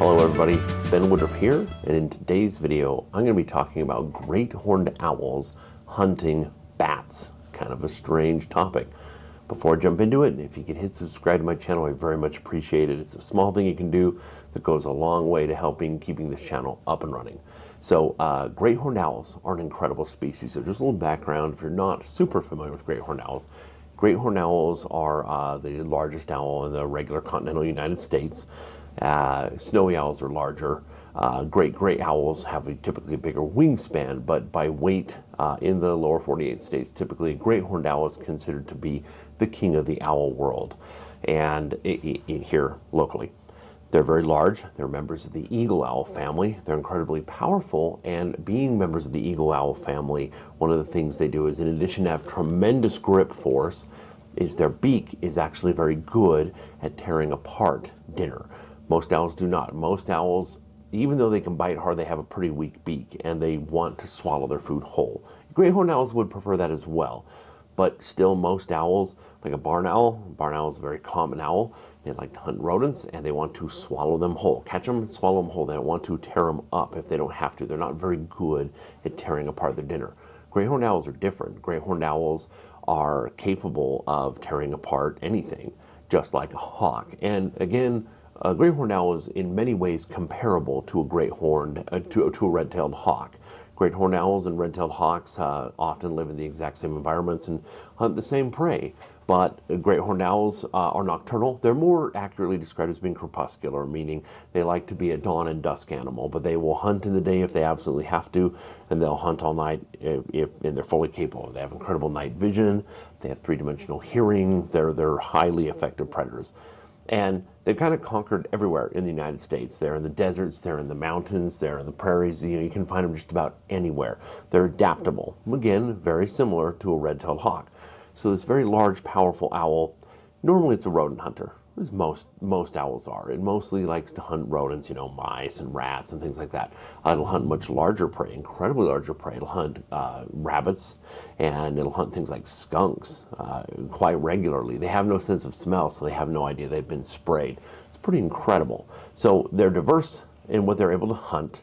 Hello everybody, Ben Woodruff here, and in today's video I'm going to be talking about great horned owls hunting bats. Kind of a strange topic. Before I jump into it, if you could hit subscribe to my channel, I very much appreciate it. It's a small thing you can do that goes a long way to helping keeping this channel up and running. So great horned owls are an incredible species. So just a little background, if you're not super familiar with great horned owls, great horned owls are the largest owl in the regular continental United States. Snowy owls are larger. Great owls have typically a bigger wingspan, but by weight in the lower 48 states, typically a great horned owl is considered to be the king of the owl world, and here locally. They're very large. They're members of the eagle owl family. They're incredibly powerful, and being members of the eagle owl family, one of the things they do is, in addition to have tremendous grip force, is their beak is actually very good at tearing apart dinner. Most owls do not. Most owls, even though they can bite hard, they have a pretty weak beak, and they want to swallow their food whole. Great horned owls would prefer that as well. But still, most owls, like a barn owl is a very common owl. They like to hunt rodents, and they want to swallow them whole. Catch them and swallow them whole. They don't want to tear them up if they don't have to. They're not very good at tearing apart their dinner. Great horned owls are different. Great horned owls are capable of tearing apart anything, just like a hawk. And again, a great horned owl is in many ways comparable to a to a red-tailed hawk. Great horned owls and red-tailed hawks often live in the exact same environments and hunt the same prey. But great horned owls are nocturnal. They're more accurately described as being crepuscular, meaning they like to be a dawn and dusk animal, but they will hunt in the day if they absolutely have to, and they'll hunt all night and they're fully capable. They have incredible night vision. They have three-dimensional hearing. They're highly effective predators. And they've kind of conquered everywhere in the United States. They're in the deserts, they're in the mountains, they're in the prairies. You can find them just about anywhere. They're adaptable. Again, very similar to a red-tailed hawk. So this very large, powerful owl, normally it's a rodent hunter, as most owls are. It mostly likes to hunt rodents, mice and rats and things like that. It'll hunt much larger prey, incredibly larger prey. It'll hunt rabbits, and it'll hunt things like skunks quite regularly. They have no sense of smell, so they have no idea they've been sprayed. It's pretty incredible. So they're diverse in what they're able to hunt,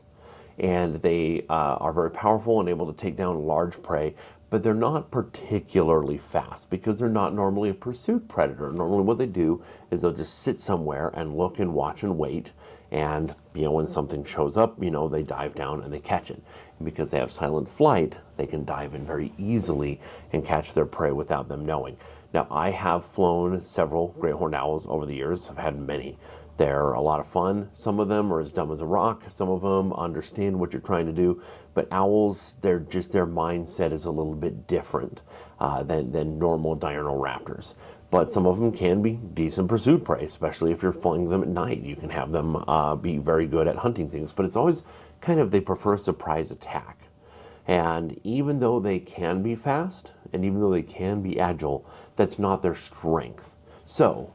and they are very powerful and able to take down large prey, but they're not particularly fast because they're not normally a pursuit predator. Normally what they do is they'll just sit somewhere and look and watch and wait, and when something shows up, they dive down and they catch it. And because they have silent flight, they can dive in very easily and catch their prey without them knowing. Now, I have flown several great horned owls over the years. I've had many. They're a lot of fun. Some of them are as dumb as a rock. Some of them understand what you're trying to do. But owls, their mindset is a little bit different than normal diurnal raptors. But some of them can be decent pursuit prey, especially if you're flying them at night. You can have them be very good at hunting things. But it's always they prefer a surprise attack. And even though they can be fast, and even though they can be agile, that's not their strength. So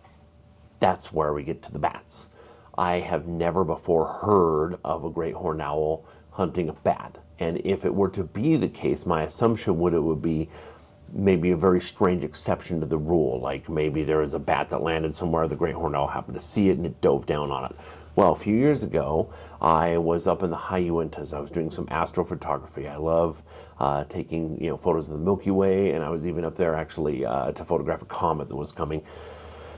that's where we get to the bats. I have never before heard of a great horned owl hunting a bat. And if it were to be the case, my assumption would be maybe a very strange exception to the rule. Like maybe there was a bat that landed somewhere, the great horned owl happened to see it, and it dove down on it. Well, a few years ago, I was up in the high Uintahs. I was doing some astrophotography. I love taking photos of the Milky Way, and I was even up there actually to photograph a comet that was coming.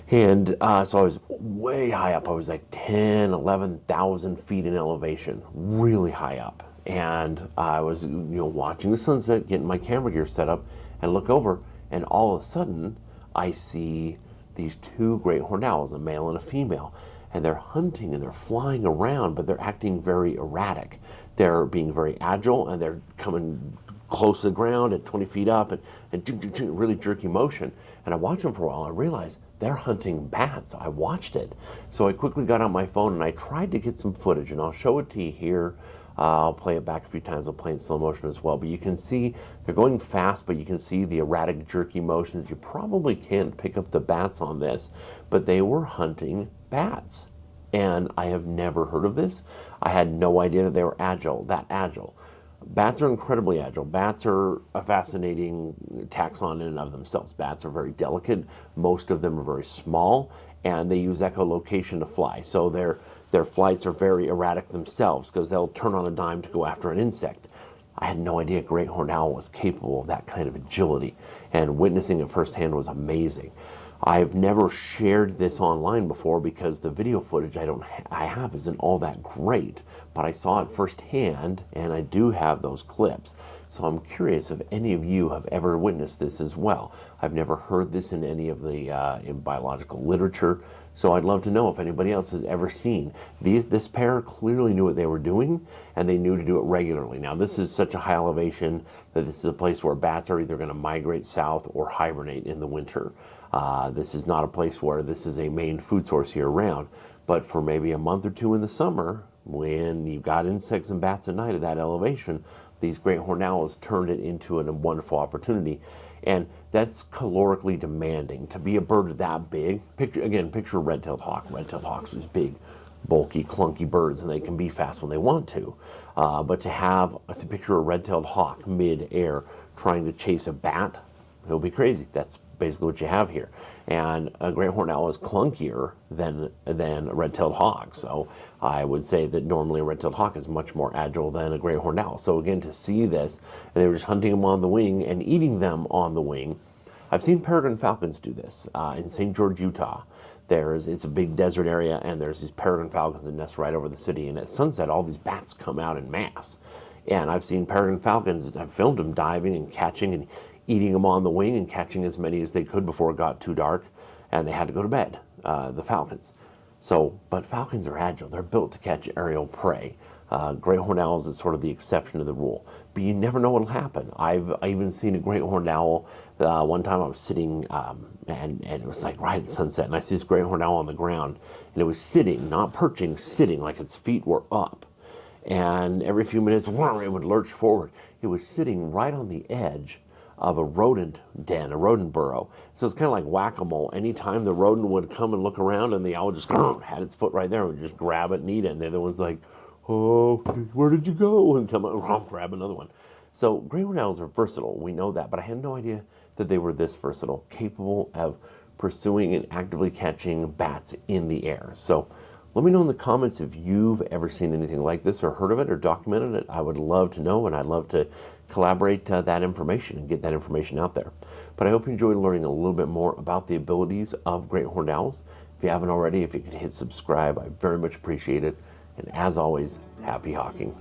And so I was way high up. I was like 10, 11,000 feet in elevation, really high up. And I was watching the sunset, getting my camera gear set up, and look over, and all of a sudden, I see these two great horned owls, a male and a female. And they're hunting and they're flying around, but they're acting very erratic. They're being very agile, and they're coming close to the ground at 20 feet up and really jerky motion. And I watched them for a while, and I realized they're hunting bats. I watched it. So I quickly got on my phone and I tried to get some footage, and I'll show it to you here. I'll play it back a few times. I'll play in slow motion as well. But you can see they're going fast, but you can see the erratic jerky motions. You probably can't pick up the bats on this, but they were hunting bats. And I have never heard of this. I had no idea that they were that agile. Bats are incredibly agile. Bats are a fascinating taxon in and of themselves. Bats are very delicate. Most of them are very small, and they use echolocation to fly. So Their flights are very erratic themselves because they'll turn on a dime to go after an insect. I had no idea a great horned owl was capable of that kind of agility, and witnessing it firsthand was amazing. I've never shared this online before because the video footage I have isn't all that great, but I saw it firsthand and I do have those clips. So I'm curious if any of you have ever witnessed this as well. I've never heard this in any of the in biological literature, so I'd love to know if anybody else has ever seen. This pair clearly knew what they were doing, and they knew to do it regularly. Now, this is such a high elevation that this is a place where bats are either going to migrate south or hibernate in the winter. This is not a place where this is a main food source year-round, but for maybe a month or two in the summer, when you've got insects and bats at night at that elevation, these great horned owls turned it into a wonderful opportunity. And that's calorically demanding. To be a bird that big, picture a red-tailed hawk. Red-tailed hawks are these big, bulky, clunky birds, and they can be fast when they want to. But to picture a red-tailed hawk mid-air trying to chase a bat, it'll be crazy. That's basically what you have here. And a great horned owl is clunkier than a red-tailed hawk. So I would say that normally a red-tailed hawk is much more agile than a great horned owl. So again, to see this, and they were just hunting them on the wing and eating them on the wing. I've seen peregrine falcons do this in St. George, Utah. It's a big desert area, and there's these peregrine falcons that nest right over the city. And at sunset, all these bats come out in mass. And I've seen peregrine falcons, I've filmed them diving and catching and eating them on the wing and catching as many as they could before it got too dark, and they had to go to bed, the falcons. But falcons are agile. They're built to catch aerial prey. Great horned owls is sort of the exception to the rule. But you never know what'll happen. I've even seen a great horned owl. One time I was sitting, and it was like right at sunset, and I see this great horned owl on the ground, and it was sitting, not perching, sitting, like its feet were up. And every few minutes, it would lurch forward. It was sitting right on the edge of a rodent den, a rodent burrow. So it's kind of like whack-a-mole. Anytime the rodent would come and look around, and the owl just had its foot right there and would just grab it and eat it. And the other one's like, oh, where did you go? And come out, grab another one. So great horned owls are versatile. We know that, but I had no idea that they were this versatile, capable of pursuing and actively catching bats in the air. So let me know in the comments if you've ever seen anything like this or heard of it or documented it. I would love to know, and I'd love to collaborate that information and get that information out there. But I hope you enjoyed learning a little bit more about the abilities of great horned owls. If you haven't already, if you could hit subscribe, I very much appreciate it. And as always, happy hawking.